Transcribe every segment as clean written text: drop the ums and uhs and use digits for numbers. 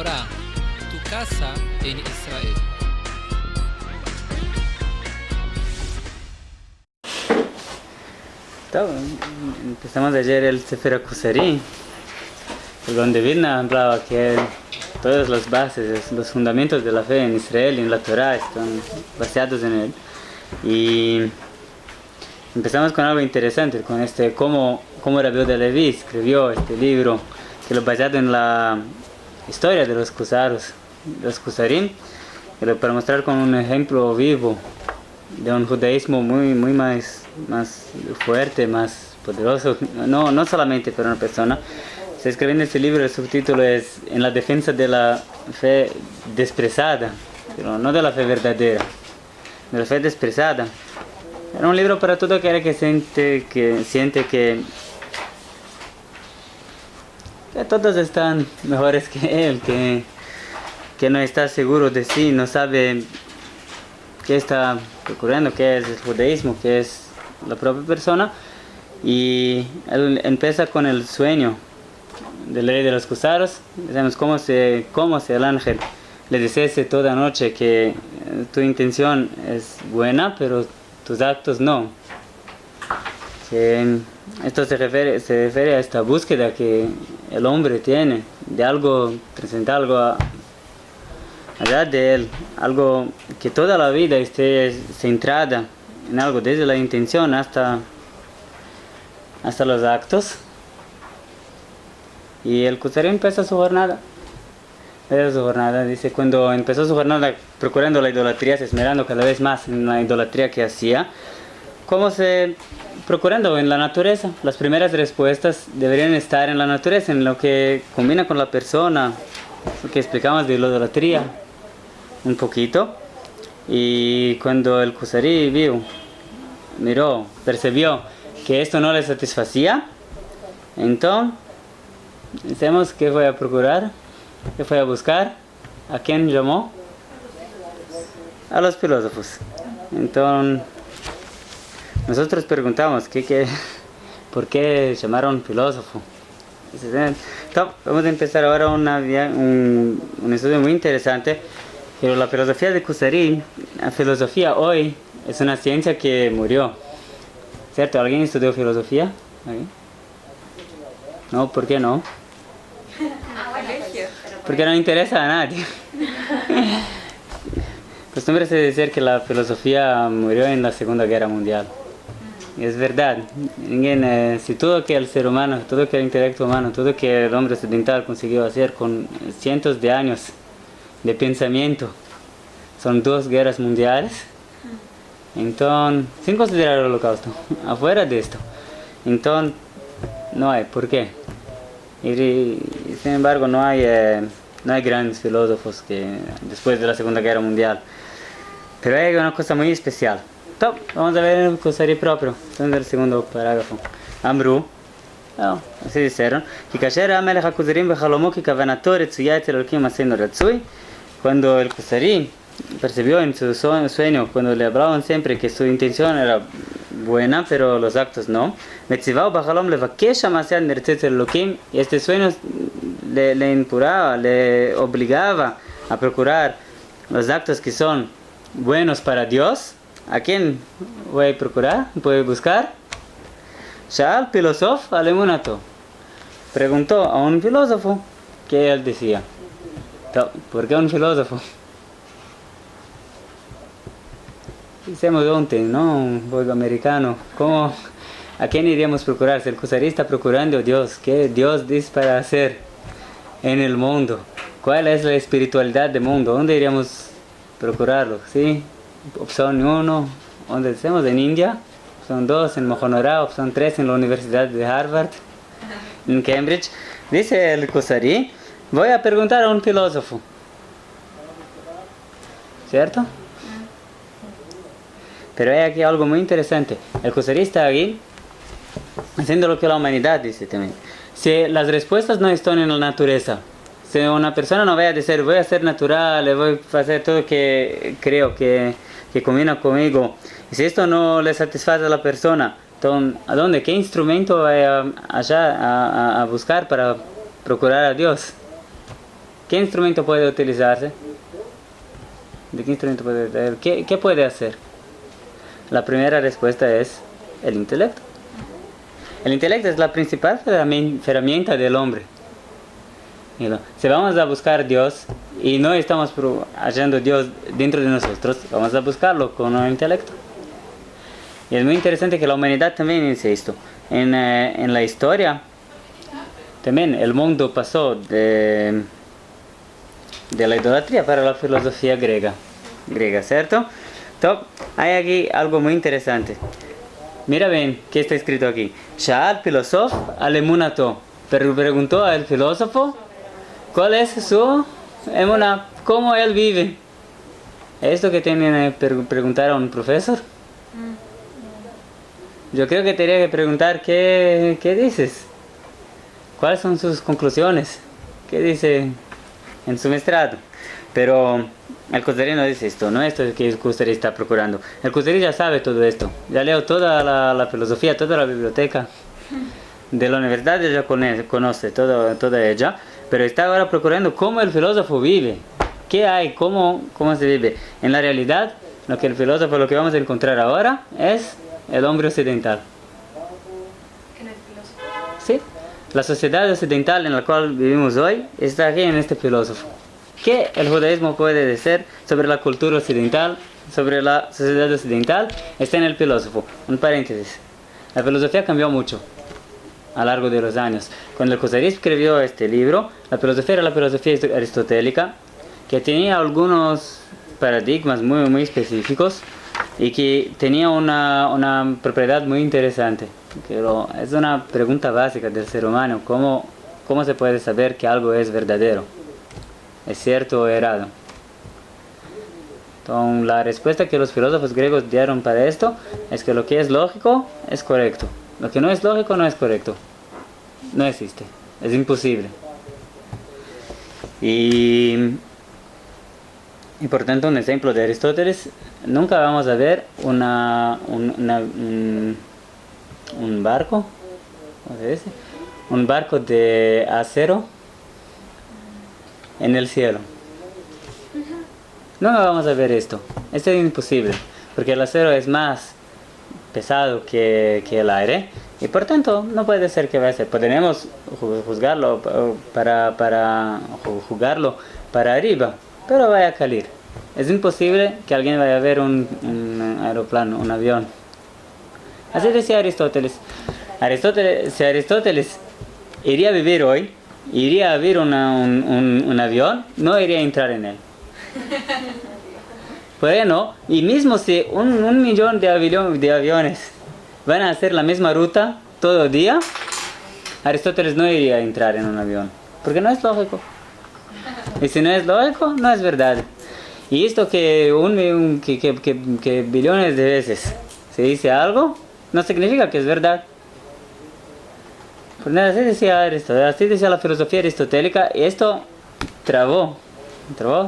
Menorá, tu casa en Israel. Empezamos ayer el Sefer HaKuzari, donde Vilna hablaba que todas las bases, los fundamentos de la fe en Israel y en la Torah están basados en él. Y empezamos con algo interesante, con cómo Rabbi Yehuda Levi escribió este libro, que lo basado en la historia de los Kuzarim, para mostrar con un ejemplo vivo de un judaísmo muy más fuerte, más poderoso, no solamente para una persona. Se escribe en este libro, el subtítulo es En la defensa de la fe desprezada, pero no de la fe verdadera, de la fe desprezada. Era un libro para todo aquel que siente que todos están mejores que él, que no está seguro de sí, no sabe qué está ocurriendo, qué es el judaísmo, qué es la propia persona. Y él empieza con el sueño del rey de los Kuzaros. Sabemos cómo el ángel le dice toda noche que tu intención es buena, pero tus actos no. Que esto se refiere a esta búsqueda que el hombre tiene de algo, presentar algo allá de él, algo que toda la vida esté centrada en algo, desde la intención hasta los actos. Y el Kuzari empieza su jornada. Dice, cuando empezó su jornada procurando la idolatría, se esmerando cada vez más en la idolatría que hacía, procurando en la naturaleza. Las primeras respuestas deberían estar en la naturaleza, en lo que combina con la persona, lo que explicamos de la idolatría un poquito. Y cuando el Kuzari percibió que esto no le satisfacía, entonces decimos que fue a procurar, que fue a buscar. ¿A quién llamó? A los filósofos. Entonces nosotros preguntamos ¿por qué llamaron filósofo? Entonces, vamos a empezar ahora un estudio muy interesante. Pero la filosofía de Kuzari, la filosofía hoy es una ciencia que murió, ¿cierto? ¿Alguien estudió filosofía? ¿Alguien? No, ¿por qué no? Porque no interesa a nadie. Costumbre se decir que la filosofía murió en la Segunda Guerra Mundial. Y es verdad. Si todo que el ser humano, todo que el intelecto humano, todo que el hombre occidental consiguió hacer con cientos de años de pensamiento, son 2 guerras mundiales, entonces, sin considerar el holocausto, afuera de esto, entonces no hay, ¿por qué? Y sin embargo no hay grandes filósofos que después de la Segunda Guerra Mundial, pero hay una cosa muy especial. Vamos a ver el Kuzari propio, en el segundo parágrafo. Amru, así dijeron, que kasher Amelech HaKuzarim bechalomo ki kavanato retzuya etzel Elokim aseinu retzui. Cuando el Kuzari percibió en su sueño, cuando le hablaban siempre que su intención era buena, pero los actos no, y este sueño le obligaba a procurar los actos que son buenos para Dios. ¿A quién voy a procurar? ¿Voy a buscar? Sha'al filósofo alemunato. Preguntó a un filósofo qué él decía. ¿Por qué un filósofo? Dicemos donde, ¿no? Un juego americano. ¿A quién iríamos a procurar? Si el Kuzari está procurando a Dios, ¿qué Dios dice para hacer en el mundo? ¿Cuál es la espiritualidad del mundo? ¿Dónde iríamos a procurarlo? ¿Sí? Opción 1, ¿dónde decimos? En India. Opción 2, en Mojonora. Opción 3, en la Universidad de Harvard, en Cambridge. Dice el Kuzari, voy a preguntar a un filósofo, ¿cierto? Pero hay aquí algo muy interesante. El Kuzari está aquí haciendo lo que la humanidad dice también. Si las respuestas no están en la naturaleza, si una persona no va a decir voy a ser natural, voy a hacer todo que creo que combina conmigo, y si esto no le satisface a la persona, entonces ¿a dónde? ¿Qué instrumento va a buscar para procurar a Dios? ¿Qué instrumento puede utilizarse? ¿De qué instrumento puede? ¿Qué puede hacer? La primera respuesta es el intelecto. El intelecto es la principal herramienta del hombre. Si vamos a buscar a Dios y no estamos hallando Dios dentro de nosotros, vamos a buscarlo con el intelecto. Y es muy interesante que la humanidad también dice esto. En la historia, también el mundo pasó de la idolatría para la filosofía griega, ¿cierto? Entonces, hay aquí algo muy interesante. Mira bien qué está escrito aquí. Sha'al filosof al-emunato. Preguntó al filósofo cuál es su emuná, cómo él vive. ¿Esto que tienen que preguntar a un profesor? Yo creo que tenía que preguntar qué dices. ¿Cuáles son sus conclusiones? ¿Qué dice en su maestrado? Pero el Kuzari no dice esto, no es esto que el Kuzari está procurando. El Kuzari ya sabe todo esto. Ya leo toda la filosofía, toda la biblioteca de la universidad, ya conoce toda ella. Pero está ahora procurando cómo el filósofo vive. ¿Qué hay? ¿Cómo se vive? En la realidad, lo que vamos a encontrar ahora es el hombre occidental. ¿En el filósofo? Sí. La sociedad occidental en la cual vivimos hoy está aquí en este filósofo. ¿Qué el judaísmo puede decir sobre la cultura occidental, sobre la sociedad occidental? Está en el filósofo. Un paréntesis. La filosofía cambió mucho a lo largo de los años. Cuando el Kuzari escribió este libro, la filosofía era la filosofía aristotélica, que tenía algunos paradigmas muy, muy específicos y que tenía una propiedad muy interesante. Pero es una pregunta básica del ser humano: ¿cómo se puede saber que algo es verdadero? ¿Es cierto o errado? Entonces, la respuesta que los filósofos griegos dieron para esto es que lo que es lógico es correcto. Lo que no es lógico no es correcto. No existe. Es imposible. Y por tanto, un ejemplo de Aristóteles, nunca vamos a ver un barco, ¿cómo se dice? Un barco de acero en el cielo. No vamos a ver esto. Esto es imposible, porque el acero es más pesado que el aire y por tanto no puede ser que vaya a ser. Podemos juzgarlo jugarlo para arriba, pero vaya a caer. Es imposible que alguien vaya a ver un aeroplano, un avión. Así decía Aristóteles. Si Aristóteles iría a vivir hoy, iría a ver un avión, no iría a entrar en él. Bueno, y mismo si un millón de aviones van a hacer la misma ruta todo el día, Aristóteles no iría a entrar en un avión, porque no es lógico. Y si no es lógico, no es verdad. Y esto que billones de veces se dice algo, no significa que es verdad. Pues nada, así decía Aristóteles, así decía la filosofía aristotélica, y esto trabó,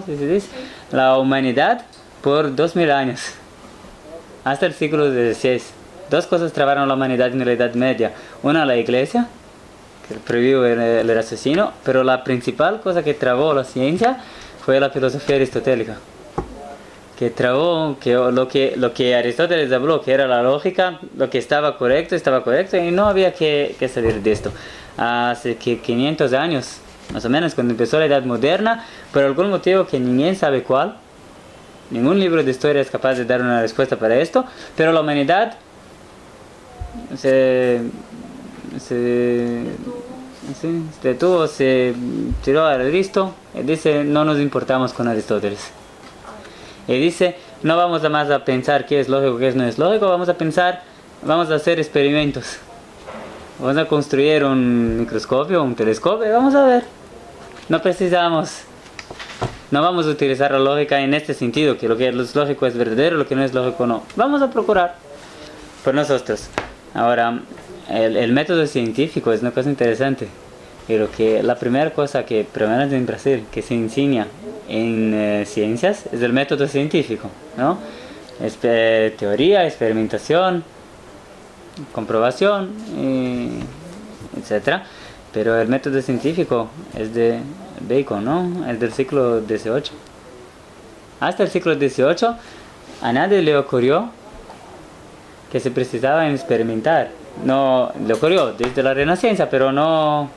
¿sí se dice? La humanidad por 2000 años, hasta el siglo XVI. Dos cosas trabaron la humanidad en la Edad Media. Una, la Iglesia, que prohibió el raciocinio, pero la principal cosa que trabó la ciencia fue la filosofía aristotélica. Que trabó lo que Aristóteles habló, que era la lógica, lo que estaba correcto, y no había que salir de esto. Hace 500 años, más o menos, cuando empezó la Edad Moderna, por algún motivo que ninguém sabe cuál, ningún libro de historia es capaz de dar una respuesta para esto, pero la humanidad se detuvo, se tiró al Cristo y dice: no nos importamos con Aristóteles. Y dice: no vamos más a pensar qué es lógico, qué no es lógico, vamos a hacer experimentos. Vamos a construir un microscopio, un telescopio y vamos a ver. No vamos a utilizar la lógica en este sentido, que lo que es lógico es verdadero, lo que no es lógico no. Vamos a procurar por nosotros. Ahora, el método científico es una cosa interesante. Pero que la primera cosa que, por lo menos en Brasil, que se enseña en ciencias es el método científico, ¿no? Teoría, experimentación, comprobación, etc. Pero el método científico es de Bacon, ¿no? Es del siglo XVIII. Hasta el siglo XVIII a nadie le ocurrió que se precisaba experimentar. No, le ocurrió desde la Renacencia, pero no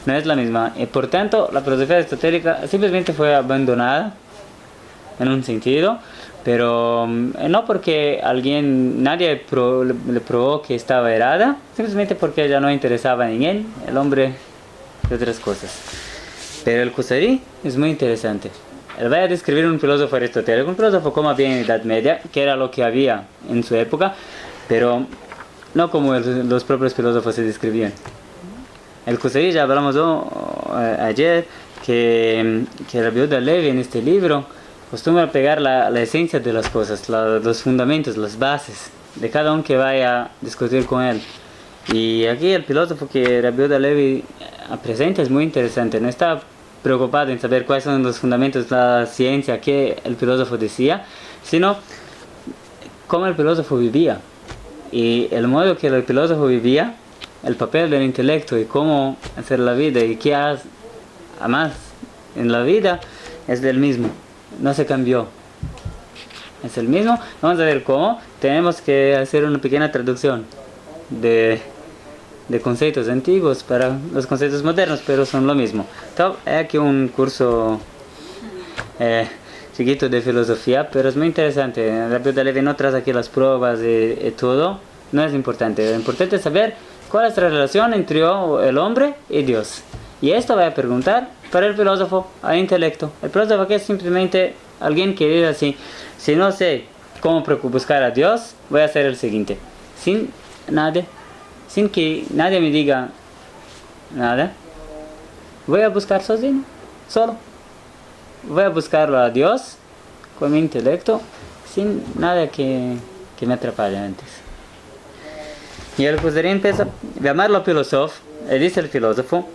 es la misma. Y por tanto, la filosofía aristotélica simplemente fue abandonada en un sentido, pero no porque nadie le probó que estaba errada, simplemente porque ella no interesaba en él, el hombre, de otras cosas. Pero el Kusari es muy interesante. Él va a describir un filósofo aristotélico, un filósofo como había en la Edad Media, que era lo que había en su época, pero no como los propios filósofos se describían. El Kusari, ya hablamos ayer, que Rabbi Yehuda Levi en este libro acostumbra pegar la esencia de las cosas, los fundamentos, las bases de cada uno que vaya a discutir con él. Y aquí el filósofo que Rabbi Yehuda Levi presenta es muy interesante, no está preocupado en saber cuáles son los fundamentos de la ciencia que el filósofo decía, sino cómo el filósofo vivía. Y el modo que el filósofo vivía, el papel del intelecto y cómo hacer la vida y qué hace más en la vida es del mismo, no se cambió, es el mismo. Vamos a ver cómo. Tenemos que hacer una pequeña traducción de conceptos antiguos para los conceptos modernos, pero son lo mismo. Entonces, hay aquí un curso chiquito de filosofía, pero es muy interesante. Rabbi Yehuda Levi no trae aquí las pruebas y todo, no es importante. Lo importante es saber cuál es la relación entre el hombre y Dios. Y esto va a preguntar para el filósofo al intelecto. El filósofo que es simplemente alguien que dice así: si no sé cómo buscar a Dios, voy a hacer el siguiente. Sin que nadie me diga nada, voy a buscar solo. Voy a buscarlo a Dios con mi intelecto, sin nada que me atrapare antes. Y el Kusari empieza a llamarlo filósofo, y dice el filósofo: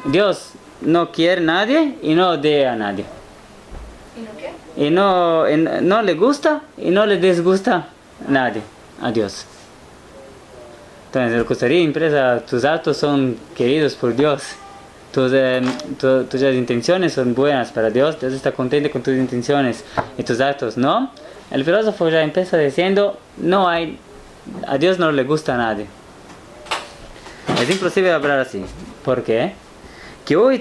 Dios no quiere a nadie y no odia a nadie. ¿Y no qué? Y no le gusta y no le disgusta a nadie, a Dios. Entonces el Kusari empieza: tus actos son queridos por Dios. Tus intenciones son buenas para Dios. Dios está contento con tus intenciones y tus actos, ¿no? El filósofo ya empieza diciendo: a Dios no le gusta a nadie. Es imposible hablar así. ¿Por qué? Dios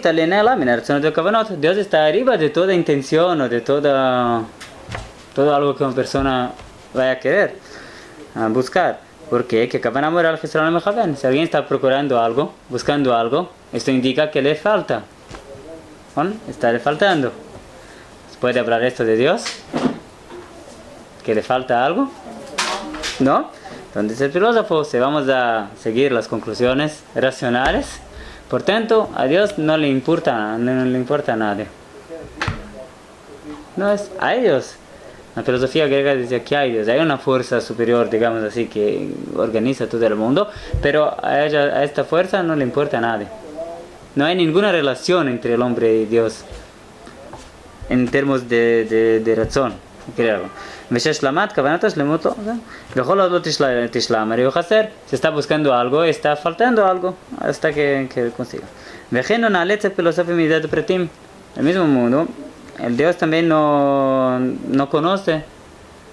está arriba de toda intención o de todo algo que una persona vaya a querer buscar. ¿Por qué? Que si alguien está procurando algo, buscando algo, esto indica que le falta. ¿No? Está le faltando. ¿Se puede hablar esto de Dios? ¿Que le falta algo? ¿No? Entonces el filósofo, si vamos a seguir las conclusiones racionales, por tanto, a Dios no le importa nada. No es a ellos. La filosofía griega dice que hay Dios, hay una fuerza superior, digamos así, que organiza todo el mundo, pero a esta fuerza no le importa nada. No hay ninguna relación entre el hombre y Dios en términos de razón, creo. Si está buscando algo, está faltando algo hasta que consiga. Del mismo modo, el Dios también no conoce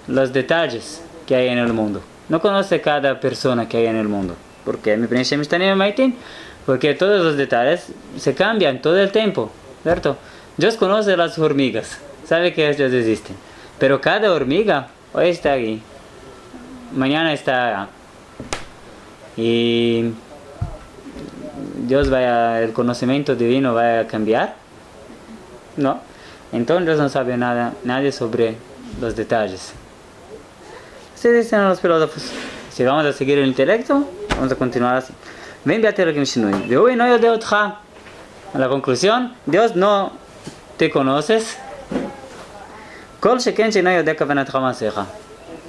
los detalles que hay en el mundo. No conoce cada persona que hay en el mundo. ¿Por qué? Porque todos los detalles se cambian todo el tiempo, ¿cierto? Dios conoce las hormigas, sabe que ellas existen. Pero cada hormiga hoy está aquí, mañana está allá. Y el conocimiento divino va a cambiar. No. Entonces Dios no sabe nadie sobre los detalles. Así dicen los filósofos. Si vamos a seguir el intelecto, vamos a continuar así. A la conclusión, Dios no te conoces.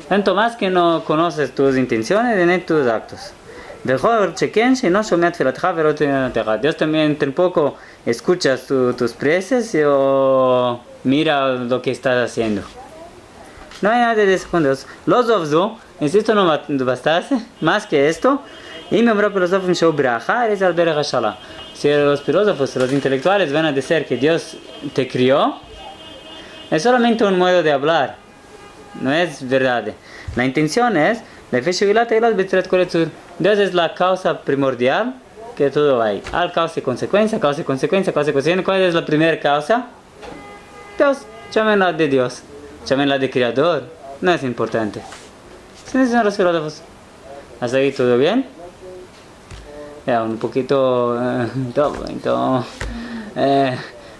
Tanto más que no conoces tus intenciones ni tus actos. Dios también tampoco escucha tus preces o mira lo que estás haciendo. No hay nada de eso con Dios. Los Dios, insisto, no bastase más que esto, Y me filósofos show braja, eres al derech hashala. Si los filósofos, los intelectuales van a decir que Dios te crió, es solamente un modo de hablar, no es verdad. La intención es, Dios es la causa primordial que todo hay. Al causa y consecuencia, causa y consecuencia, causa y consecuencia. ¿Cuál es la primera causa? Dios, llámenla de Dios, llámenla de Creador, no es importante. ¿Sí dicen los filósofos? ¿Hasta ahí todo bien? Ya, un poquito... no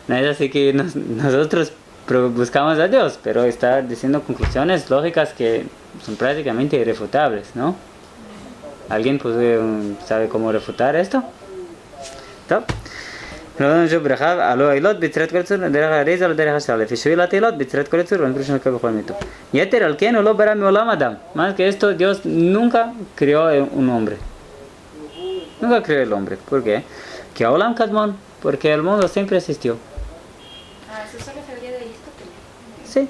es así que nosotros buscamos a Dios, pero está diciendo conclusiones lógicas que son prácticamente irrefutables, ¿no? ¿Alguien sabe cómo refutar esto? ¿Top? Más que esto, Dios nunca creó un hombre. Nunca creó el hombre. ¿Por qué? Que Olam Kadmon, porque el mundo siempre existió. Eso solo se habría de Aristóteles. Sí.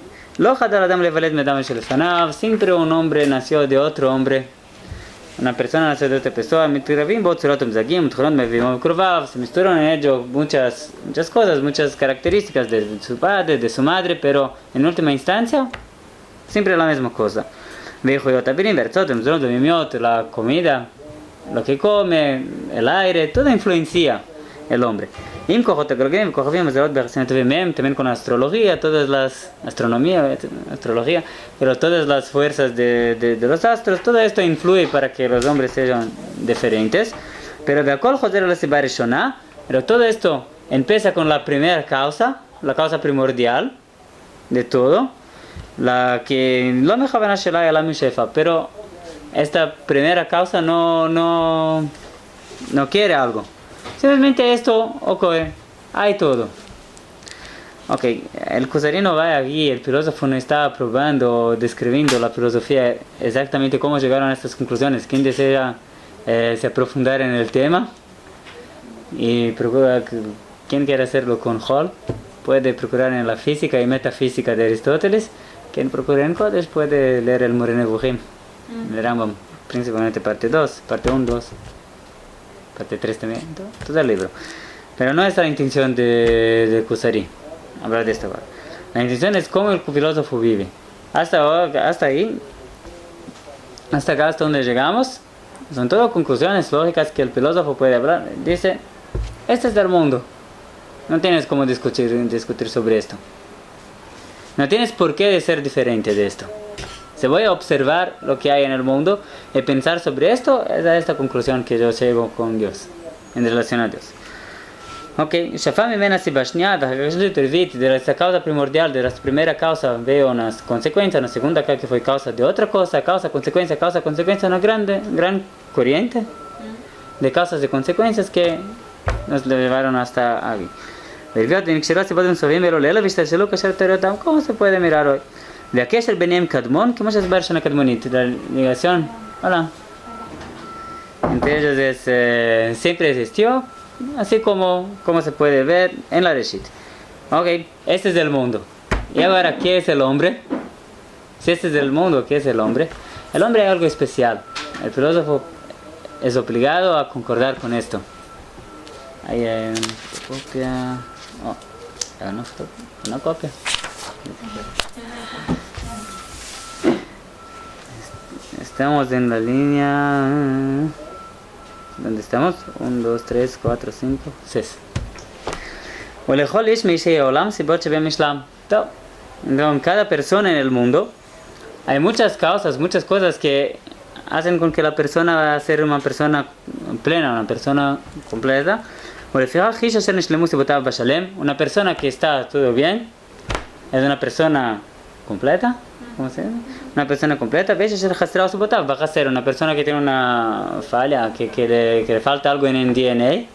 Siempre un hombre nació de otro hombre. Una persona nació de otra persona. Se misturan en ello muchas cosas, muchas características de su padre, de su madre, pero en última instancia, siempre la misma cosa. La comida, lo que come, el aire, todo influencia el hombre. También con astrología, todas las astrología, pero todas las fuerzas de los astros, todo esto influye para que los hombres sean diferentes. Pero todo esto empieza con la primera causa, la causa primordial de todo, la que lo mejor pero esta primera causa no quiere algo. Simplemente esto ocurre, hay todo. Ok, el Kusarino va aquí, el filósofo no está probando, describiendo la filosofía exactamente cómo llegaron a estas conclusiones. Quien desea se aprofundar en el tema y procura, quien quiere hacerlo con Hall, puede procurar en la física y metafísica de Aristóteles. Quien procura en Kodesh puede leer el Moreh Nevuchim, el Rambam, principalmente parte 2, parte 1, 2. Parte 3 también, todo el libro. Pero no es la intención de Kusari hablar de esto. La intención es cómo el filósofo vive. Hasta ahí, hasta acá, hasta donde llegamos, son todas conclusiones lógicas que el filósofo puede hablar. Dice, este es el mundo. No tienes cómo discutir sobre esto. No tienes por qué de ser diferente de esto. Si voy a observar lo que hay en el mundo y pensar sobre esto, es a esta conclusión que yo llego con Dios, en relación a Dios. Ok, de esta causa primordial, de la primera causa, veo unas consecuencias, una segunda que fue causa de otra cosa, causa, consecuencia, una gran corriente de causas y consecuencias que nos llevaron hasta aquí. ¿Cómo se puede mirar hoy? De aquí es el Benem Kadmon, que muchas veces una Kadmonit, la ligación, hola. Entre ellos siempre existió, así como se puede ver en la Reshit. Ok, este es el mundo. Y ahora, ¿qué es el hombre? Si este es el mundo, ¿qué es el hombre? El hombre es algo especial. El filósofo es obligado a concordar con esto. Ahí hay una copia. Una copia. Estamos en la línea... ¿Dónde estamos? 1, 2, 3, 4, 5, 6. En cada persona en el mundo hay muchas causas, muchas cosas que hacen con que la persona va a ser una persona plena, una persona completa. Una persona que está todo bien es una persona completa. ¿Cómo se llama? Una persona completa, va a ser una persona que tiene una falla, que le falta algo en el DNA.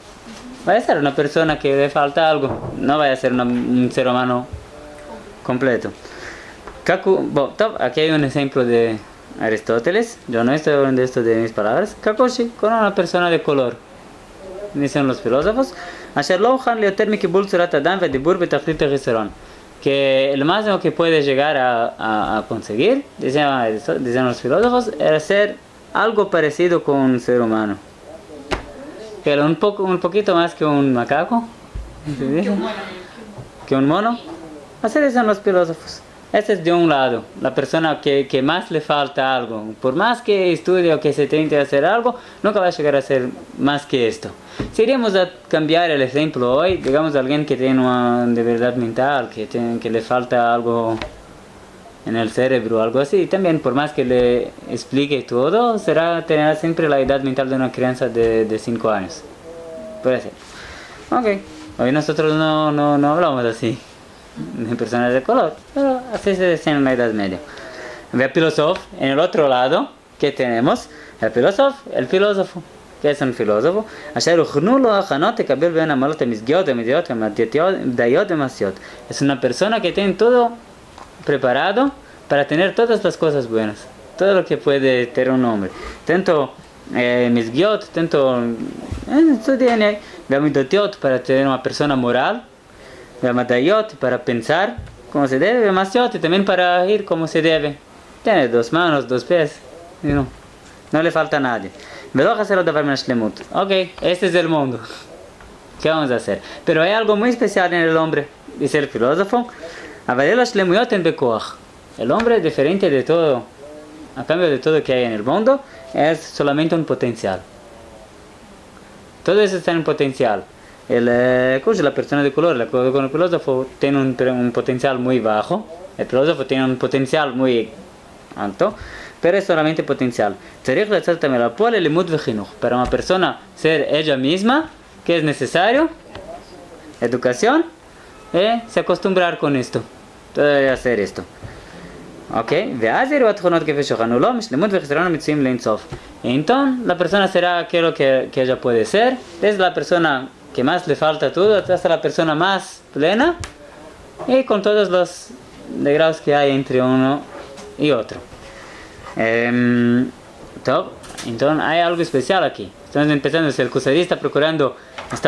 Va a ser una persona que le falta algo, no va a ser un ser humano completo. Aquí hay un ejemplo de Aristóteles. Yo no estoy hablando de esto de mis palabras. Kakoshi, con una persona de color. Dicen los filósofos, que el máximo que puede llegar a conseguir, dicen los filósofos, era ser algo parecido con un ser humano, pero un poquito más que un macaco, ¿se dice? Que un mono. Así dicen los filósofos. Este es de un lado, la persona que más le falta algo. Por más que estudie o que se intente hacer algo, nunca va a llegar a ser más que esto. Si iríamos a cambiar el ejemplo hoy, digamos alguien que tiene una debilidad mental, que le falta algo en el cerebro o algo así, también por más que le explique todo, tendrá siempre la edad mental de una crianza de 5 años. Puede ser. Ok, hoy nosotros no hablamos así de personas de color, pero así se decía en la Edad Media. El filósofo, en el otro lado, ¿qué tenemos? El filósofo. ¿Qué es un filósofo? Es una persona que tiene todo preparado para tener todas las cosas buenas, todo lo que puede tener un hombre, tanto misgiot, tanto para tener una persona moral, para pensar como se debe, y también para ir como se debe. Tiene 2 manos, 2 pies, no le falta a nadie. Ok, este es el mundo. ¿Qué vamos a hacer? Pero hay algo muy especial en el hombre, dice el filósofo. El hombre, diferente de todo, a cambio de todo que hay en el mundo, es solamente un potencial. Todo eso está en potencial. La persona de color, el filósofo tiene un potencial muy bajo, el filósofo tiene un potencial muy alto, pero es solamente potencial. Para una persona ser ella misma, ¿qué es necesario? Educación y se acostumbrar con esto. Debe hacer esto. Ok, entonces la persona será aquello que ella puede ser, desde la persona que más le falta todo hasta la persona más plena, y con todos los grados que hay entre uno y otro. Entonces hay algo especial aquí. Estamos empezando, si el Kusari está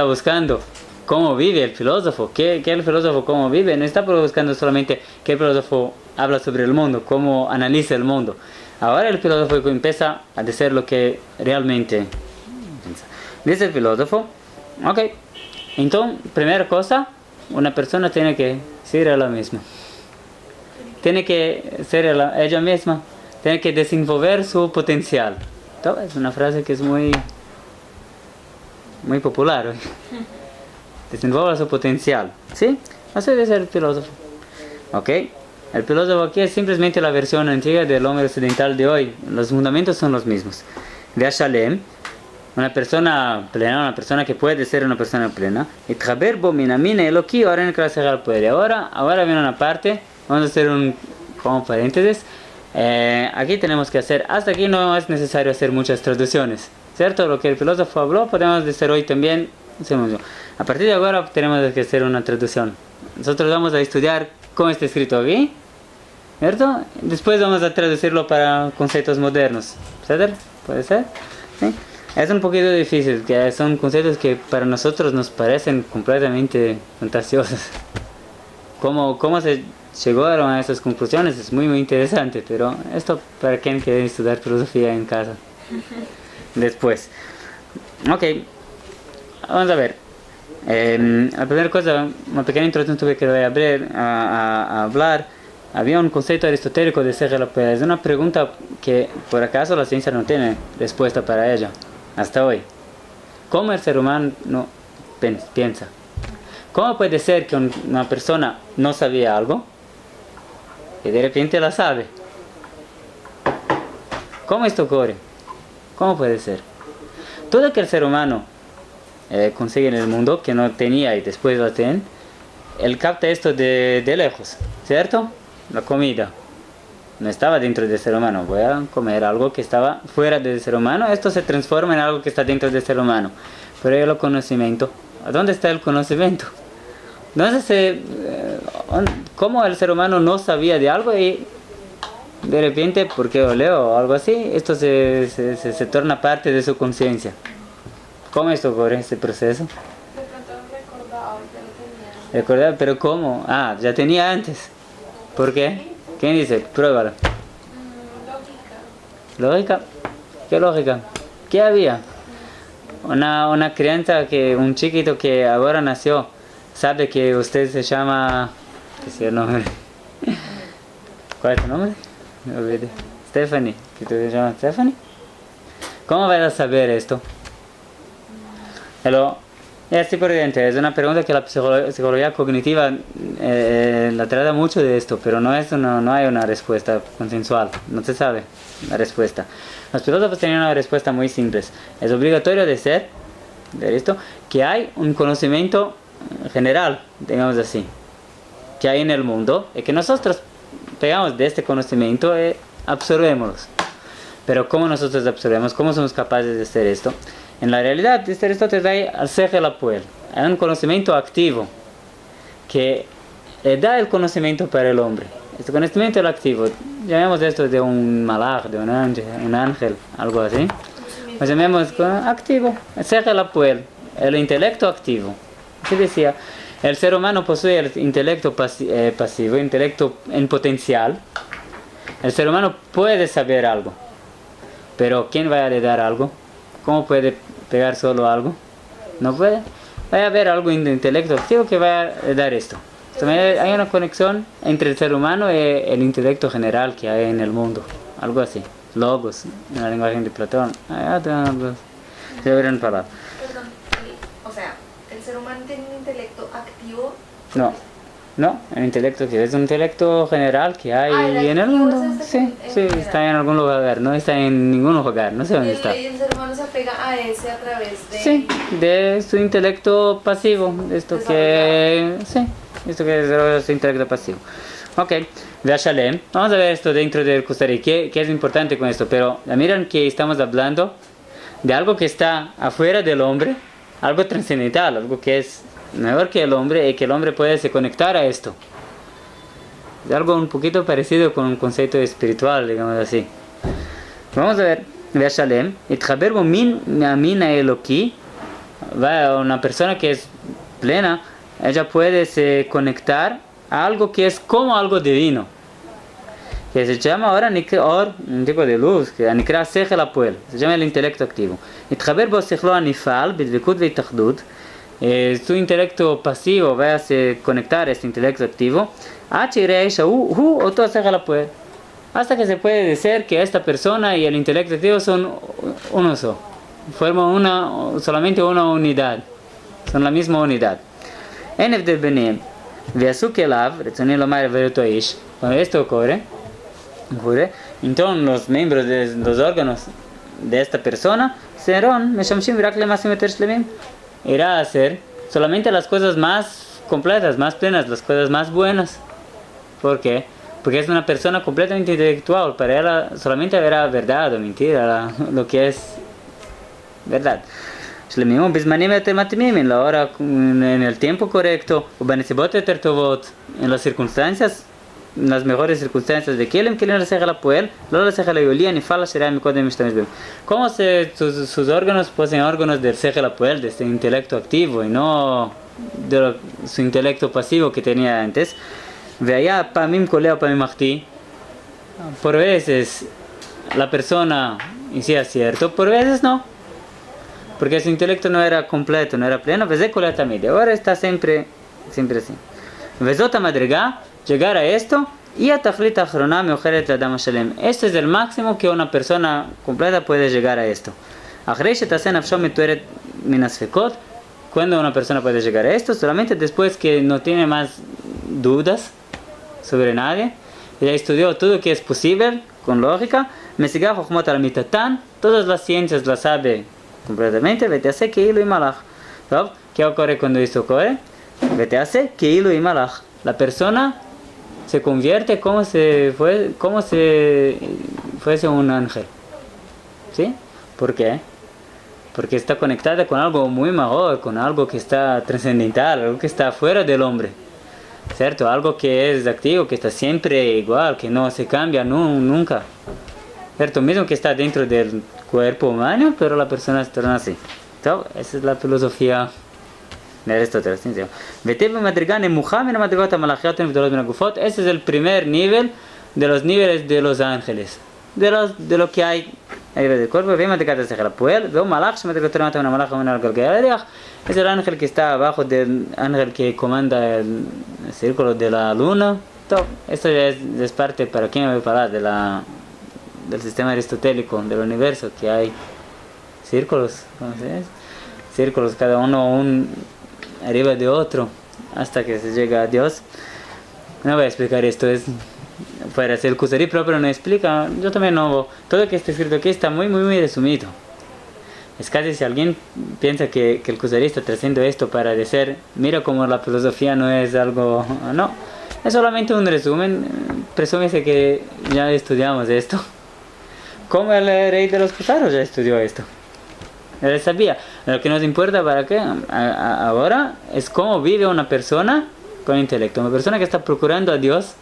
buscando cómo vive el filósofo, qué el filósofo cómo vive, no está buscando solamente que el filósofo habla sobre el mundo, cómo analiza el mundo. Ahora el filósofo empieza a decir lo que realmente piensa. Dice el filósofo, ok, entonces, primera cosa, una persona tiene que ser ella misma. Tiene que ser ella misma, tiene que desenvolver su potencial. Entonces, es una frase que es muy popular hoy. Desenvolva su potencial, ¿sí? Así dice el filósofo. Ok, el filósofo aquí es simplemente la versión antigua del hombre occidental de hoy. Los fundamentos son los mismos. De Ashalem, una persona plena, una persona que puede ser una persona plena. Ahora viene una parte, vamos a hacer como paréntesis. Aquí tenemos que hacer, hasta aquí no es necesario hacer muchas traducciones, ¿cierto? Lo que el filósofo habló podemos decir hoy también. A partir de ahora tenemos que hacer una traducción. Nosotros vamos a estudiar cómo está escrito aquí, ¿cierto? Después vamos a traducirlo para conceptos modernos, ¿cierto? ¿Puede ser? ¿Sí? Es un poquito difícil, que son conceptos que para nosotros nos parecen completamente fantasiosos. ¿Cómo se llegaron a esas conclusiones? Es muy interesante, pero esto para quien quiere estudiar filosofía en casa. Después. Ok. Vamos a ver. La primera cosa, una pequeña introducción que voy a hablar. Había un concepto aristotélico de ser la es una pregunta que por acaso la ciencia no tiene respuesta para ella hasta hoy. ¿Cómo el ser humano piensa? ¿Cómo puede ser que una persona no sabía algo y de repente la sabe? ¿Cómo esto ocurre? ¿Cómo puede ser? Todo que el ser humano consigue en el mundo, que no tenía y después lo tiene, él capta esto de lejos, ¿cierto? La comida no estaba dentro del ser humano, voy a comer algo que estaba fuera del ser humano, esto se transforma en algo que está dentro del ser humano. Pero el conocimiento, ¿dónde está el conocimiento? Entonces, ¿cómo el ser humano no sabía de algo y de repente, porque lo leo o algo así, esto se torna parte de su conciencia? ¿Cómo esto ocurre, este proceso? De pronto recordaba, ya lo tenía. Recordar, pero ¿cómo? Ya tenía antes. ¿Por qué? ¿Quién dice? Pruébalo. Lógica. ¿Lógica? ¿Qué lógica? ¿Qué había? una crianza, un chiquito que ahora nació, sabe que usted se llama, ¿qué es el nombre? ¿Cuál es tu nombre? Me olvidé. Stephanie, que tú te llamas Stephanie. ¿Cómo vas a saber esto? Es importante, es una pregunta que la psicología cognitiva la trata mucho de esto, pero no hay una respuesta consensual, no se sabe la respuesta. Los filósofos tenían una respuesta muy simple. Es obligatorio de esto, que hay un conocimiento general, digamos así, que hay en el mundo, y que nosotros pegamos de este conocimiento y absorbemos. Pero ¿cómo nosotros absorbemos? ¿Cómo somos capaces de hacer esto? En la realidad, este Aristóteles da al Sechel HaPoel. Hay un conocimiento activo que da el conocimiento para el hombre. Este conocimiento es activo. Llamemos esto de un malach, de un ángel, algo así. Lo llamemos activo, el Sechel HaPoel, el intelecto activo. Así decía, el ser humano posee el intelecto pasivo, el intelecto en potencial. El ser humano puede saber algo, pero ¿quién va a heredar algo? ¿Cómo puede pegar solo algo? No puede. Va a haber algo en el intelecto activo que va a dar esto. También hay una conexión entre el ser humano y el intelecto general que hay en el mundo. Algo así. Logos, en la lenguaje de Platón. Se deberían hablar. Perdón, o sea, ¿el ser humano tiene un intelecto activo? No, el intelecto activo es un intelecto general que hay en el mundo. Sí, está en algún lugar, no está en ningún lugar, no sé dónde está. Y el ser humano se apega a ese a través de... Sí, de su intelecto pasivo, esto que es su intelecto pasivo. Ok, Vea Shalem. Vamos a ver esto dentro del Kusari, que es importante con esto, pero miren que estamos hablando de algo que está afuera del hombre, algo trascendental, algo que es mejor que el hombre y que el hombre puede se conectar a esto. Es algo un poquito parecido con un concepto espiritual, digamos así. Vamos a ver, Vea Shalem. Itchaber bo min eloki. Una persona que es plena, ella puede se conectar a algo que es como algo divino, que se llama ahora un tipo de luz, que Nikra Sechel HaPoel, se llama el intelecto activo. Itchaber bo sechlo anifal bidvikut veitachdut. Su intelecto pasivo va a se conectar a este intelecto activo hasta que se puede decir que esta persona y el intelecto activo son uno solo, forman solamente una unidad, son la misma unidad. Cuando esto ocurre, entonces los miembros de los órganos de esta persona serán irá a hacer solamente las cosas más completas, más plenas, las cosas más buenas. ¿Por qué? Porque es una persona completamente intelectual. Para ella solamente habrá verdad o mentira, lo que es verdad. En la hora, en el tiempo correcto, en las circunstancias, en las mejores circunstancias de cómo sus órganos poseen órganos del Sechel HaPoel, de este intelecto activo y no de su intelecto pasivo que tenía antes. Por veces la persona y sí es cierto, por veces no, porque su intelecto no era completo, no era pleno. Ahora está siempre así. Llegar a esto y a Tachlit Achrona Meocheret Ladam Shalem. Esto es el máximo que una persona completa puede llegar a esto. Cuando una persona puede llegar a esto, solamente después que no tiene más dudas sobre nadie, ya estudió todo lo que es posible con lógica, todas las ciencias las sabe completamente. ¿Qué ocurre cuando esto ocurre? La persona se convierte como si fuese un ángel. ¿Sí? ¿Por qué? Porque está conectada con algo muy mejor, con algo que está trascendental, algo que está fuera del hombre. ¿Cierto? Algo que es activo, que está siempre igual, que no se cambia nunca. ¿Cierto? Mismo que está dentro del cuerpo humano, pero la persona está así. Entonces, esa es la filosofía de Aristóteles. Ese es el primer nivel de los niveles de los ángeles, de lo que hay del cuerpo, es el ángel que está abajo del ángel que comanda el círculo de la luna. Todo esto ya es parte, para quien me hablar del sistema aristotélico del universo, que hay círculos, ¿cómo se dice? Círculos, cada uno arriba de otro, hasta que se llega a Dios. No voy a explicar esto, para hacer el Kusari propio no explica, yo también no. Todo lo que está escrito aquí está muy resumido. Es casi si alguien piensa que el Kusari está trayendo esto para decir, mira cómo la filosofía no es algo, no, es solamente un resumen. Presúmese que ya estudiamos esto, como el rey de los Kusaros ya estudió esto. Él sabía. Lo que nos importa para qué ahora es cómo vive una persona con intelecto, una persona que está procurando a Dios,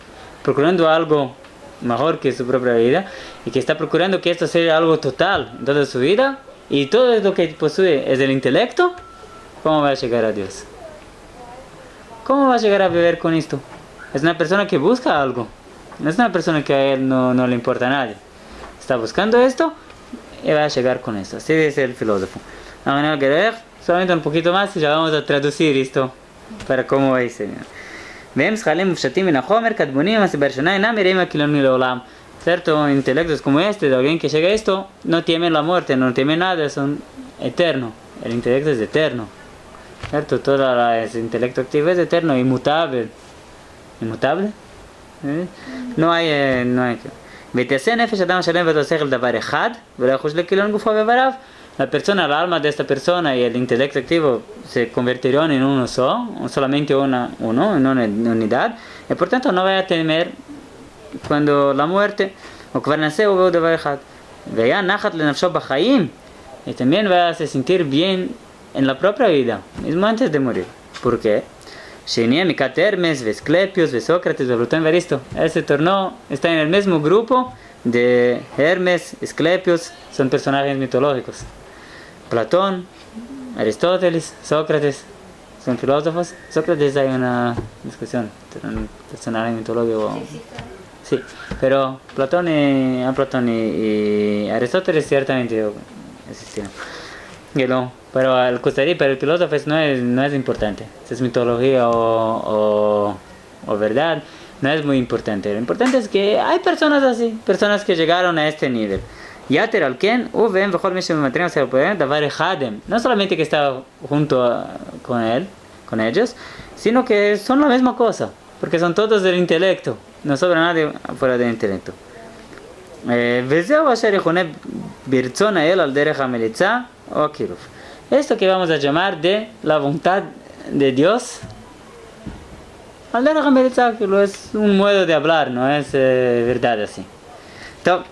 procurando algo mejor que su propia vida, y que está procurando que esto sea algo total en toda su vida, y todo lo que posee es el intelecto. ¿Cómo va a llegar a Dios? ¿Cómo va a llegar a vivir con esto? Es una persona que busca algo, no es una persona que a él no le importa a nadie. Está buscando esto y va a llegar con esto. Así dice el filósofo. Solamente un poquito más y ya vamos a traducir esto para cómo es. Cierto, intelectos como este, de alguien que llega a esto, no temen la muerte, no temen nada, son eternos. El intelecto es eterno. ¿Cierto? Todo el intelecto activo es eterno, inmutable. ¿Inmutable? No hay la persona, el alma de esta persona y el intelecto activo se convertirán en uno solo, solamente uno, en una unidad, y por tanto no va a temer cuando la muerte, y también va a se sentir bien en la propia vida, mismo antes de morir. ¿Por qué? Hermes, Vesclepios, Sócrates, Platón, Aristo. Él se tornó, está en el mismo grupo de Hermes, Esclepios, son personajes mitológicos. Platón, Aristóteles, Sócrates, son filósofos. Sócrates hay una discusión, un personaje mitológico. Sí, pero Platón y Aristóteles ciertamente existieron. Pero el Kusari, para el filósofo no es importante. Si es mitología o verdad, no es muy importante. Lo importante es que hay personas así, personas que llegaron a este nivel. Yater al-Ken, no solamente que está junto con ellos, sino que son la misma cosa, porque son todos del intelecto, no sobra nadie fuera del intelecto. Esto que vamos a llamar de la voluntad de Dios, es un modo de hablar, no es verdad así. Entonces,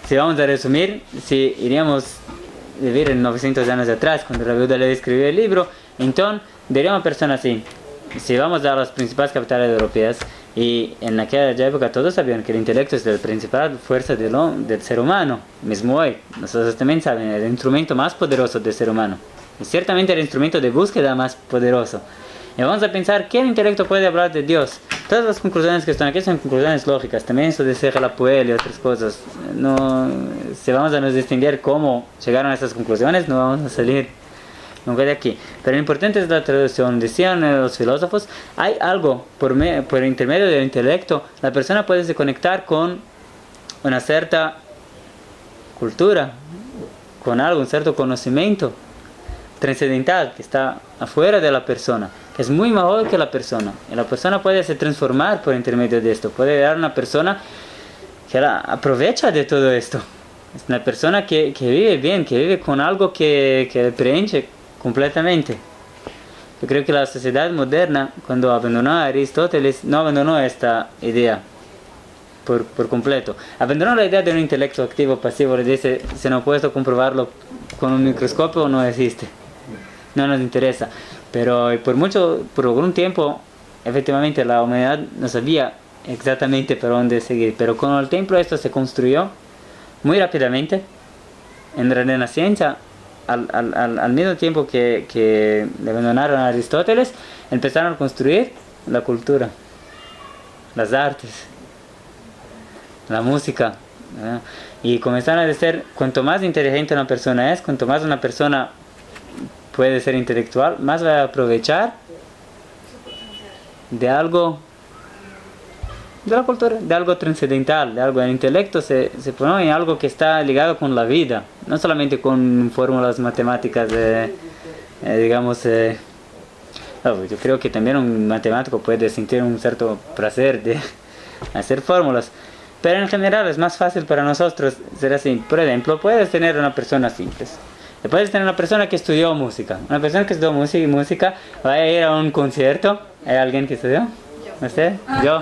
si vamos a resumir, si iríamos vivir en 900 años atrás, cuando la viuda le escribió el libro, entonces diríamos personas así. Si vamos a las principales capitales europeas, y en aquella época todos sabían que el intelecto es la principal fuerza del ser humano, mismo hoy, nosotros también saben, el instrumento más poderoso del ser humano, y ciertamente el instrumento de búsqueda más poderoso. Y vamos a pensar que el intelecto puede hablar de Dios. Todas las conclusiones que están aquí son conclusiones lógicas, también eso de Sechel HaPoel y otras cosas. No, si vamos a nos distinguir cómo llegaron a estas conclusiones, no vamos a salir nunca de aquí. Pero lo importante es la traducción. Decían los filósofos, hay algo por intermedio del intelecto, la persona puede se conectar con una cierta cultura, con algo, un cierto conocimiento trascendental que está afuera de la persona, que es muy mejor que la persona, y la persona puede se transformar por intermedio de esto, puede dar una persona que la aprovecha de todo esto, es una persona que vive bien, que vive con algo que le preenche completamente. Yo creo que la sociedad moderna, cuando abandonó a Aristóteles, no abandonó esta idea por completo, abandonó la idea de un intelecto activo pasivo, le dice, si no puedo comprobarlo con un microscopio no existe, no nos interesa. Pero por algún tiempo, efectivamente la humanidad no sabía exactamente por dónde seguir, pero con el tiempo esto se construyó muy rápidamente. En la Renacencia, al mismo tiempo que le abandonaron a Aristóteles, empezaron a construir la cultura, las artes, la música, ¿no? Y comenzaron a decir, cuanto más inteligente una persona es, cuanto más una persona puede ser intelectual, más va a aprovechar de algo, de la cultura, de algo trascendental, de algo. El intelecto se pone en algo que está ligado con la vida, no solamente con fórmulas matemáticas, digamos. Yo creo que también un matemático puede sentir un cierto placer de hacer fórmulas, pero en general es más fácil para nosotros ser así. Por ejemplo, puedes tener una persona simple, puedes tener una persona que estudió música. Una persona que estudió música va a ir a un concierto. ¿Hay alguien que estudió? ¿No sé? Yo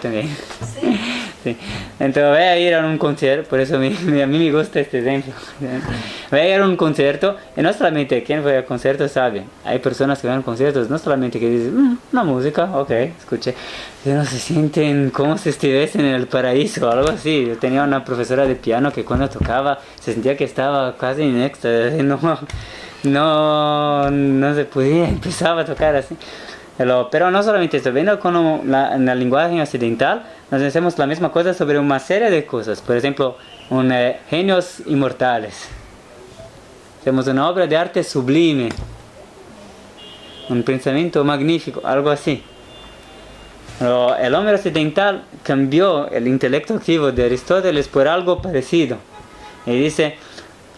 también. Sí. Sí. Entonces voy a ir a un concierto, por eso a mí me gusta este ejemplo. Voy a ir a un concierto, y no solamente quien va al concierto sabe. Hay personas que van a conciertos, no solamente que dicen, una música, ok, escuché. Pero se sienten como si estuviesen en el paraíso, algo así. Yo tenía una profesora de piano que cuando tocaba se sentía que estaba casi en éxtasis, no se podía, empezaba a tocar así. Pero no solamente esto, viendo con en el lenguaje occidental, nos decimos la misma cosa sobre una serie de cosas. Por ejemplo, genios inmortales. Tenemos una obra de arte sublime, un pensamiento magnífico, algo así. Pero el hombre occidental cambió el intelecto activo de Aristóteles por algo parecido. Y dice,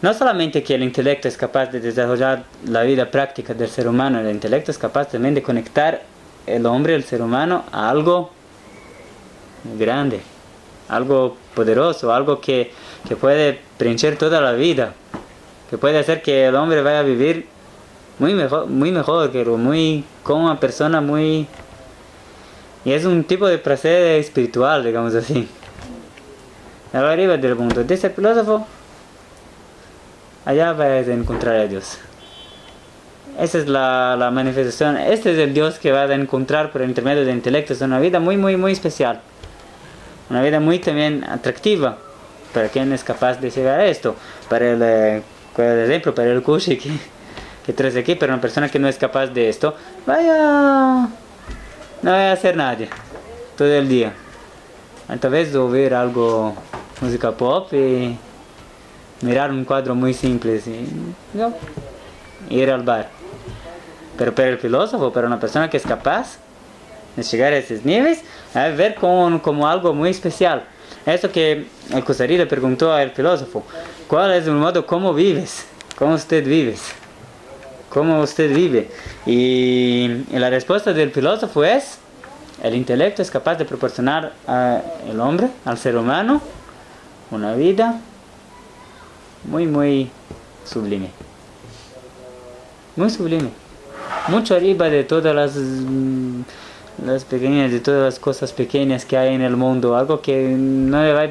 no solamente que el intelecto es capaz de desarrollar la vida práctica del ser humano, el intelecto es capaz también de conectar el hombre, el ser humano, a algo grande, algo poderoso, algo que puede preencher toda la vida, que puede hacer que el hombre vaya a vivir muy mejor, como una persona muy... Y es un tipo de placer espiritual, digamos así. Arriba del mundo, dice el filósofo, allá vas a encontrar a Dios. Esa es la manifestación. Este es el Dios que vas a encontrar por el intermedio del intelecto. Es una vida muy, muy, muy especial. Una vida muy también atractiva para quien es capaz de llegar a esto. Para por ejemplo, para el Kushi que traes aquí, pero una persona que no es capaz de esto, no vaya a hacer nada todo el día. Tal vez oír algo, música pop y mirar un cuadro muy simple y ir al bar. Pero para el filósofo, para una persona que es capaz de llegar a esos niveles, a ver como algo muy especial. Eso que el Kusari le preguntó al filósofo, ¿cuál es el modo cómo vives? ¿Cómo usted vive? ¿Cómo usted vive? Y la respuesta del filósofo es, el intelecto es capaz de proporcionar al hombre, al ser humano, una vida muy, muy sublime. Muy sublime. Mucho arriba de todas las pequeñas, de todas las cosas pequeñas que hay en el mundo. Algo que no le va a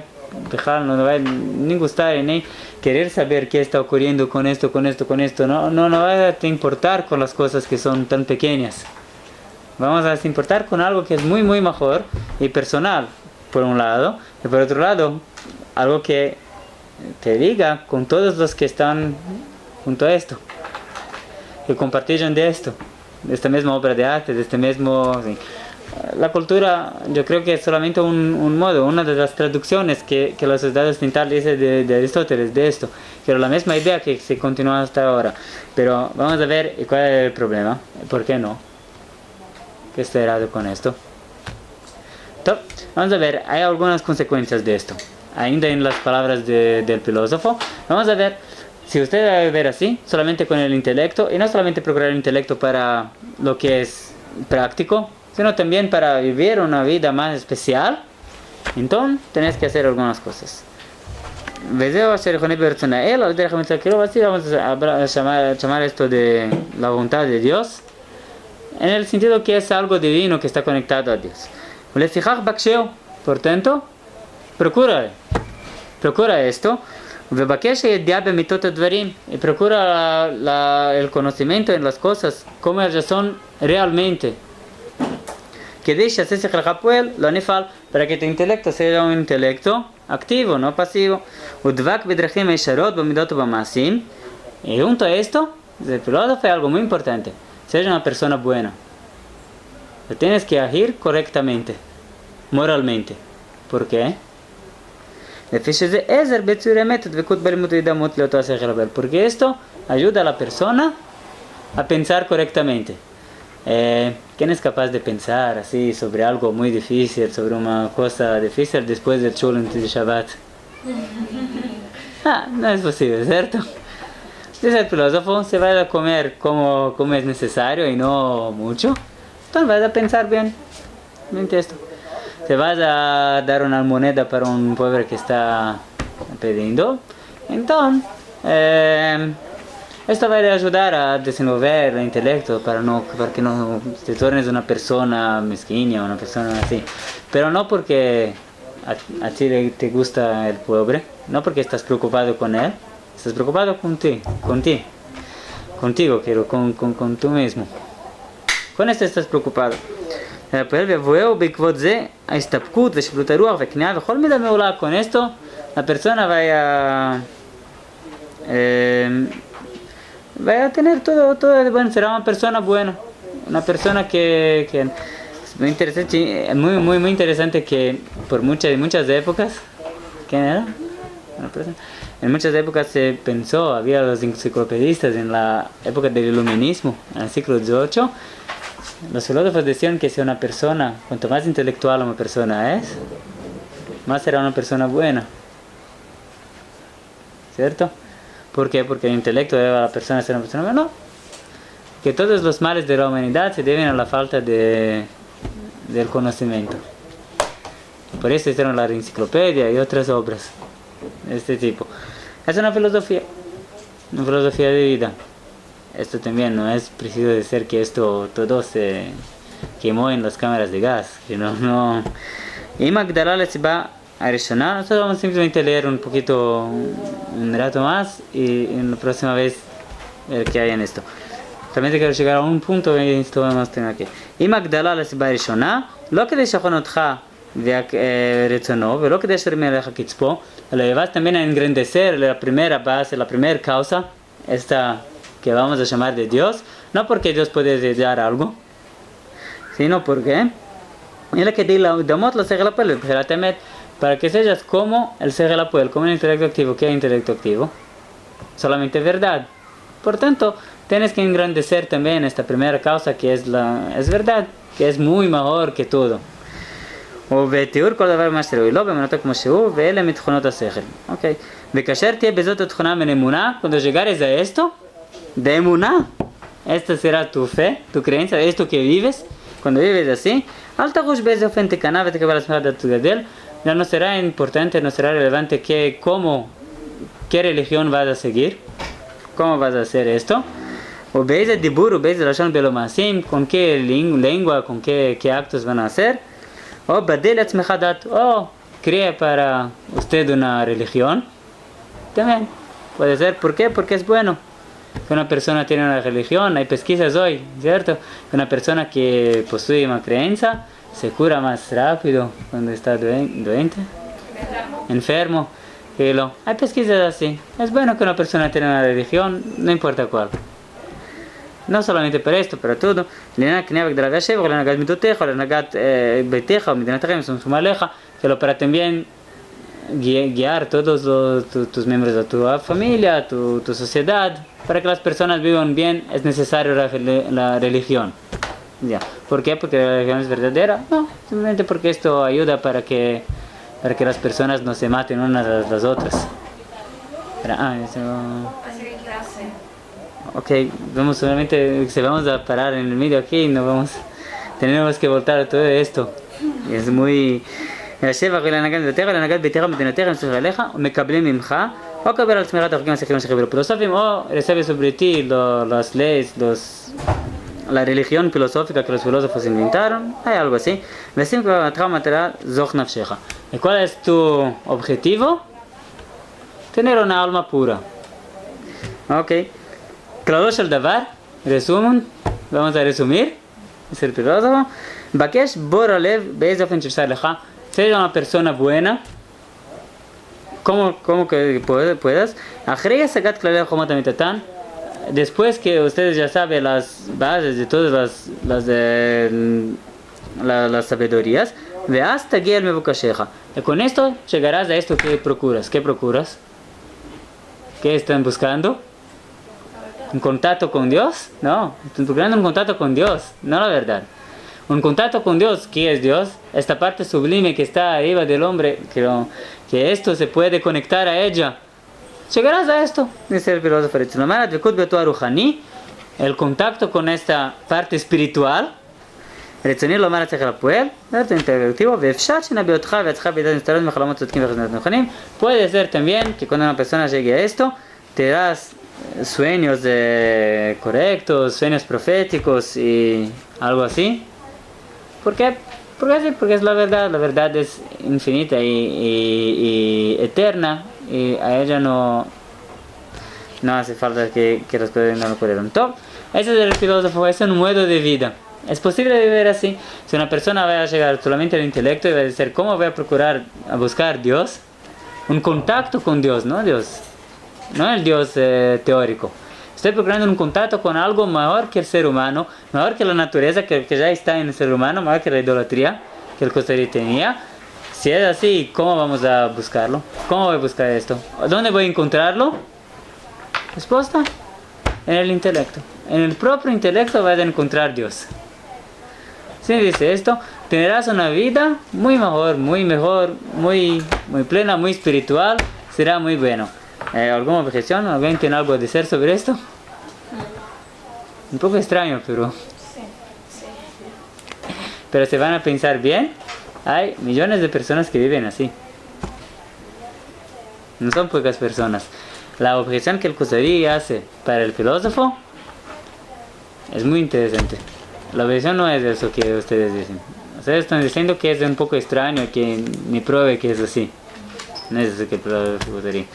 dejar, no le va a ni gustar, ni querer saber qué está ocurriendo con esto. No va a importar con las cosas que son tan pequeñas. Vamos a importar con algo que es muy, muy mejor y personal, por un lado. Y por otro lado, algo que te diga con todos los que están junto a esto, que compartieron de esto, de esta misma obra de arte, de este mismo... Sí. La cultura, yo creo que es solamente un modo, una de las traducciones que la sociedad occidental dice de Aristóteles, de esto, que era la misma idea que se continúa hasta ahora. Pero vamos a ver cuál es el problema, ¿por qué no? ¿Qué está errado con esto? Entonces, vamos a ver, hay algunas consecuencias de esto. Ainda en las palabras del filósofo, vamos a ver, si usted va a ver así, solamente con el intelecto, y no solamente procurar el intelecto para lo que es práctico, sino también para vivir una vida más especial, entonces tenés que hacer algunas cosas. Vamos a llamar esto de la voluntad de Dios, en el sentido que es algo divino que está conectado a Dios. Por tanto, procura esto, y procura el conocimiento en las cosas, como ellas son realmente. Que dice para que tu intelecto sea un intelecto activo, no pasivo. Y junto a esto, el filósofo es algo muy importante. Seja una persona buena. Tienes que agir correctamente, moralmente. ¿Por qué? Porque esto ayuda a la persona a pensar correctamente. ¿Quién es capaz de pensar así sobre algo muy difícil, sobre una cosa difícil después del Shulim de Shabbat? No es posible, ¿cierto? Dice el filósofo, se va a comer como es necesario y no mucho, entonces vas a pensar bien esto. Se vas a dar una moneda para un pobre que está pidiendo, entonces esto va a ayudar a desenvolver el intelecto para que no te tornes una persona mezquina, una persona así. Pero no porque a ti te gusta el pobre, no porque estás preocupado con él, estás preocupado contigo, con tú mismo. Con esto estás preocupado. Con esto la persona va a tener todo de bueno, será una persona buena, una persona que es muy interesante, muy interesante que por muchas épocas, ¿quién era? En muchas épocas se pensó, había los enciclopedistas en la época del iluminismo, en el siglo XVIII, los filósofos decían que si una persona, cuanto más intelectual una persona es, más será una persona buena, ¿cierto? ¿Por qué? Porque el intelecto lleva a la persona a ser una persona buena. No. Que todos los males de la humanidad se deben a la falta del conocimiento. Por eso hicieron la enciclopedia y otras obras de este tipo. Es una filosofía de vida. Esto también no es preciso decir que esto todo se quemó en las cámaras de gas. Que no. Y Magdala les va a resonar. Nosotros vamos simplemente a leer un poquito, un rato más y en la próxima vez ver qué hay en esto. Realmente quiero llegar a un punto y esto vamos a tener aquí. Y Magdala les va a resonar. Lo que deshonotja רצונו, ולא כדי שרמי עליך קצפו, אלא vas también a engrandecer la primera base, la primera causa, esta que vamos a llamar de Dios, no porque Dios puede dar algo, sino porque אלא כדי לדמות לשכל הפועל בבחירת האמת, para que seas como el שכל הפועל, como el intelecto activo. ¿Qué es intelecto activo? Solamente verdad. Por tanto, tienes que engrandecer también esta primera causa que es verdad, que es muy mejor que todo. ובתיאור כל דבר מה שראוי לו, באמונתו כמו שהוא, ואלה מתכונות השכל. אוקיי. וכאשר תהיה בזאת התכונה מן אמונה, cuando llegares a esto, de אמונה, esta será tu fe, tu creencia, esto que vives, cuando vives así, אל תחוש באיזה אופן תיכנע ותקבל עצמך דעת גדל, ya no será importante, no será relevante qué religión vas a seguir, cómo vas a hacer esto, o באיזה דיבור, o באיזה לשון בלא מעשים, con qué lengua, con qué actos van a hacer, o badel עצמך דת, o crea para usted una religión, también puede ser. ¿Por qué? Porque es bueno que una persona tiene una religión. Hay pesquisas hoy, ¿cierto? Que una persona que posee una creencia se cura más rápido cuando está doente, enfermo. Hay pesquisas así. Es bueno que una persona tenga una religión, no importa cuál. No solamente para esto, para todo. Pero para también guiar todos tus miembros de tu familia, tu sociedad, para que las personas vivan bien, es necesario la religión. ¿Ya? ¿Por qué? Porque la religión es verdadera. No, simplemente porque esto ayuda para que las personas no se maten unas a las otras. Ok, si vamos a parar en el medio aquí, tenemos que voltar a todo esto. Es muy... השבח ולהנהגת ביתך ולהנהגת ביתך ומדינתך הם צריכים עליך ומקבלים ממך o קבל על צמירת החוקים השכלים שחיברו פילוסופים o recibe sobre ti las leyes, la religión filosófica que los filósofos inventaron, hay algo así. ושים כבר מטרה מטרה זוך נפשך. ¿Y cuál es tu objetivo? Tener una alma pura. Ok. Claro של דבר, resumen, vamos a resumir, es el filósofo. בקש בור הלב באיזה אופן שאפשר לך. Ser una persona buena, como que puedas, después que ustedes ya saben las bases de todas las sabidurías, Veas tagiel mevukasheja. Y con esto llegarás a esto que procuras. ¿Qué procuras? ¿Qué están buscando? ¿Un contacto con Dios? No, están procurando un contacto con Dios, no la verdad. Un contacto con Dios, ¿qué es Dios? Esta parte sublime que está arriba del hombre, que esto se puede conectar a ella. Llegarás a esto, dice el filósofo. El contacto con esta parte espiritual. Puede ser también que cuando una persona llegue a esto, te das sueños correctos, sueños proféticos y algo así. ¿Por qué? Porque es la verdad es infinita y eterna, y a ella no hace falta que las cosas no ocurrieron. Ese es el filósofo, es un modo de vida. Es posible vivir así. Si una persona va a llegar solamente al intelecto y va a decir, ¿cómo voy a procurar, a buscar Dios? Un contacto con Dios, no Dios. No el Dios teórico. Estoy procurando un contacto con algo mejor que el ser humano, mejor que la naturaleza que ya está en el ser humano, mejor que la idolatría que el Kusari tenía. Si es así, ¿cómo vamos a buscarlo? ¿Cómo voy a buscar esto? ¿Dónde voy a encontrarlo? Respuesta: en el intelecto. En el propio intelecto vas a encontrar Dios. Si dice esto, tendrás una vida muy mejor, muy plena, muy espiritual, será muy bueno. ¿Alguna objeción? ¿Alguien tiene algo a decir sobre esto? Un poco extraño, pero... Pero se van a pensar bien, hay millones de personas que viven así. No son pocas personas. La objeción que el Kusari hace para el filósofo es muy interesante. La objeción no es eso que ustedes dicen. Ustedes están diciendo que es un poco extraño, que ni pruebe que es así. No es eso que el Kusari.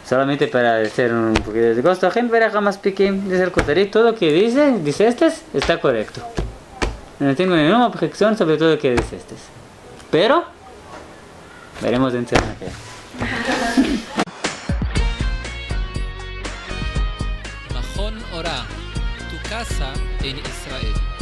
Solamente para hacer un poquito de gusto, dice el Kusari, todo lo que dice este está correcto. No tengo ninguna objeción sobre todo lo que dice este. Pero veremos en semana que viene. Mahon Ora, tu casa en Israel.